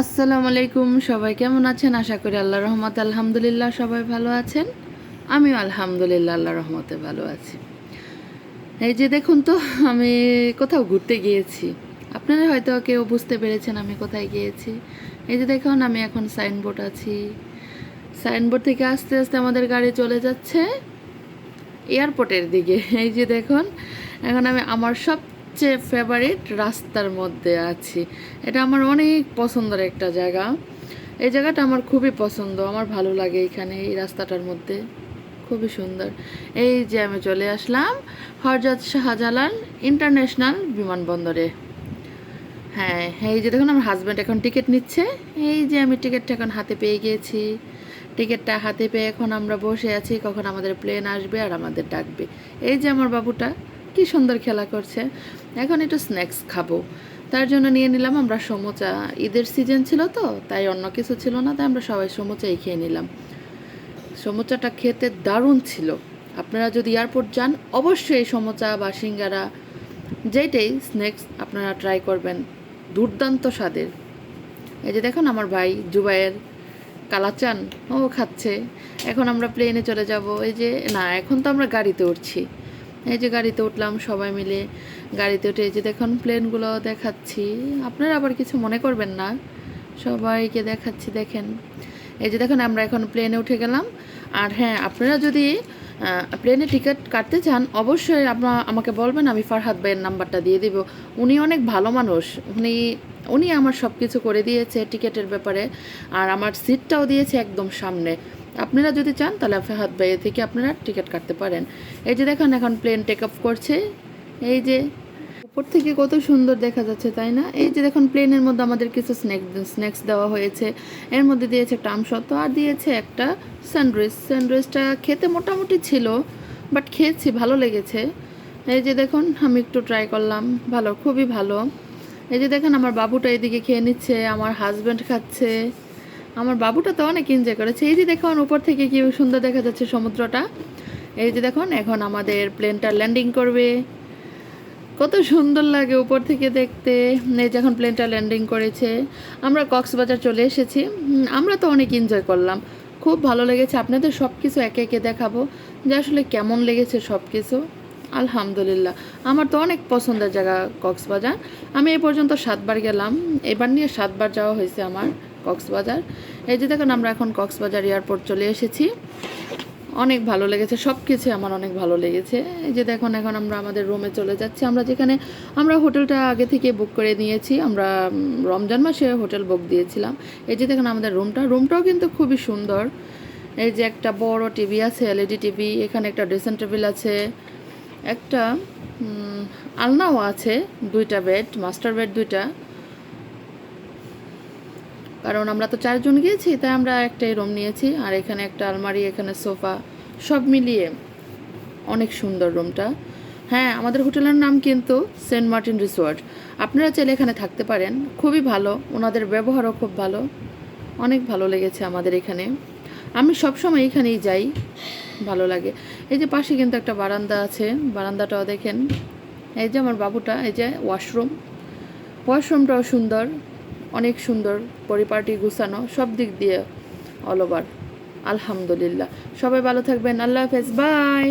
আসসালামু আলাইকুম, সবাই কেমন আছেন? আশা করি আল্লাহর রহমতে আলহামদুলিল্লাহ সবাই ভালো আছেন। আমিও আলহামদুলিল্লাহ আল্লাহর রহমতে ভালো আছি। এই যে দেখুন তো, আমি কোথাও ঘুরতে গিয়েছি। আপনারা হয়তো কেউ বুঝতে পেরেছেন আমি কোথায় গিয়েছি। এই যে দেখুন, আমি এখন সাইনবোর্ড আছি। সাইনবোর্ড থেকে আস্তে আস্তে আমাদের গাড়ি চলে যাচ্ছে এয়ারপোর্টের দিকে। এই যে দেখুন, এখন আমি আমার সবচেয়ে ফেভারিট রাস্তার মধ্যে আছি। এটা আমার অনেক পছন্দের একটা জায়গা। এই জায়গাটা আমার খুবই পছন্দ, আমার ভালো লাগে এখানে এই রাস্তাটার মধ্যে, খুবই সুন্দর। এই যে আমি চলে আসলাম হযরত শাহজালাল ইন্টারন্যাশনাল বিমানবন্দরে। হ্যাঁ, এই যে দেখুন, আমার হাজব্যান্ড এখন টিকিট নিচ্ছে। এই যে আমি টিকিটটা এখন হাতে পেয়ে গিয়েছি। টিকিটটা হাতে পেয়ে এখন আমরা বসে আছি, কখন আমাদের প্লেন আসবে আর আমাদের ডাকবে। এই যে আমার বাবুটা কি সুন্দর খেলা করছে। এখন একটু স্ন্যাক্স খাবো, তার জন্য নিয়ে নিলাম আমরা সমোচা। ঈদের সিজন ছিল তো, তাই অন্য কিছু ছিল না, তাই আমরা সবাই সমোচাই খেয়ে নিলাম। সমোচাটা খেতে দারুণ ছিল। আপনারা যদি এয়ারপোর্ট যান, অবশ্যই সমোচা বা সিঙ্গারা যেটাই স্ন্যাক্স আপনারা ট্রাই করবেন, দুর্দান্ত স্বাদের। এই যে দেখুন, আমার ভাই জুবায়ের কালাচান ও খাচ্ছে। এখন আমরা প্লেনে চলে যাব। এই যে না, এখন তো আমরা গাড়িতে উঠছি। এই যে গাড়িতে উঠলাম সবাই মিলে। গাড়িতে উঠে এই যে দেখুন প্লেনগুলো দেখাচ্ছি, আপনারা আবার কিছু মনে করবেন না, সবাইকে দেখাচ্ছি। দেখেন, এই যে দেখুন আমরা এখন প্লেনে উঠে গেলাম। আর হ্যাঁ, আপনারা যদি প্লেনে টিকিট কাটতে চান, অবশ্যই আপনারা আমাকে বলবেন, আমি ফারহাদ ভাইয়ের নাম্বারটা দিয়ে দিব। উনি অনেক ভালো মানুষ। উনি আমার সব কিছু করে দিয়েছে টিকিটের ব্যাপারে, আর আমার সিটটাও দিয়েছে একদম সামনে। আপনারা যদি চান তাহলে ফারহাদ ভাইয়ের থেকে আপনারা টিকিট কাটতে পারেন। এই যে দেখুন, এখন প্লেন টেক অফ করছে। এই যে উপর থেকে কত সুন্দর দেখা যাচ্ছে, তাই না? এই যে দেখুন, প্লেনের মধ্যে আমাদের কিছু স্ন্যাক্স দেওয়া হয়েছে। এর মধ্যে দিয়েছে একটা আমসত্ত্ব আর দিয়েছে একটা স্যান্ডউইচ। স্যান্ডউইচটা খেতে মোটামুটি ছিল, বাট খেয়েছি, ভালো লেগেছে। এই যে দেখুন, আমি একটু ট্রাই করলাম, ভালো, খুবই ভালো। এই যে দেখেন, আমার বাবুটা এদিকে খেয়ে নিচ্ছে, আমার হাজব্যান্ড খাচ্ছে। আমার বাবুটা তো অনেক এনজয় করেছে। এই যে দেখুন, উপর থেকে কি সুন্দর দেখা যাচ্ছে সমুদ্রটা। এই যে দেখুন, এখন আমাদের প্লেনটা ল্যান্ডিং করবে, কত সুন্দর লাগে উপর থেকে দেখতে। এই যখন প্লেনটা ল্যান্ডিং করেছে, আমরা কক্সবাজার চলে এসেছি। আমরা তো অনেক এনজয় করলাম, খুব ভালো লেগেছে। আপনাদের সব কিছু একে একে দেখাবো যে আসলে কেমন লেগেছে সব কিছু। আলহামদুলিল্লাহ, আমার তো অনেক পছন্দের জায়গা কক্সবাজার। আমি এই পর্যন্ত 7বার গেলাম, এবার নিয়ে 7বার যাওয়া হয়েছে আমার কক্সবাজার। এই যে দেখুন, আমরা এখন কক্সবাজার এয়ারপোর্ট চলে এসেছি। অনেক ভালো লেগেছে, সব কিছু আমার অনেক ভালো লেগেছে। এই যে দেখুন, এখন আমরা আমাদের রুমে চলে যাচ্ছি। আমরা হোটেলটা আগে থেকে বুক করে নিয়েছি। আমরা রমজান মাসে হোটেল বুক দিয়েছিলাম। এই যে দেখুন, আমাদের রুমটাও কিন্তু খুবই সুন্দর। এই যে একটা বড় টিভি আছে, এলইডি টিভি। এখানে একটা ড্রেসিং টেবিল আছে, একটা আলনাও আছে, 2টা বেড, মাস্টার বেড 2টা। কারণ আমরা তো 4জন গিয়েছি, তাই আমরা একটাই রুম নিয়েছি। আর এখানে একটা আলমারি, এখানে সোফা, সব মিলিয়ে অনেক সুন্দর রুমটা। হ্যাঁ, আমাদের হোটেলের নাম কিন্তু সেন্ট মার্টিন রিসোর্ট। আপনারা চাইলে এখানে থাকতে পারেন, খুবই ভালো, ওনাদের ব্যবহারও খুব ভালো। অনেক ভালো লেগেছে আমাদের এখানে, আমি সবসময় এখানেই যাই, ভালো লাগে। এই যে পাশে কিন্তু একটা বারান্দা আছে, বারান্দাটাও দেখেন। এই যে আমার বাবুটা, এই যে ওয়াশরুমটাও সুন্দর, অনেক সুন্দর, পরিপাটি গুছানো, সব দিক দিয়ে অল ওভার। আলহামদুলিল্লাহ, সবাই ভালো থাকবেন। আল্লাহ হাফেজ, বাই।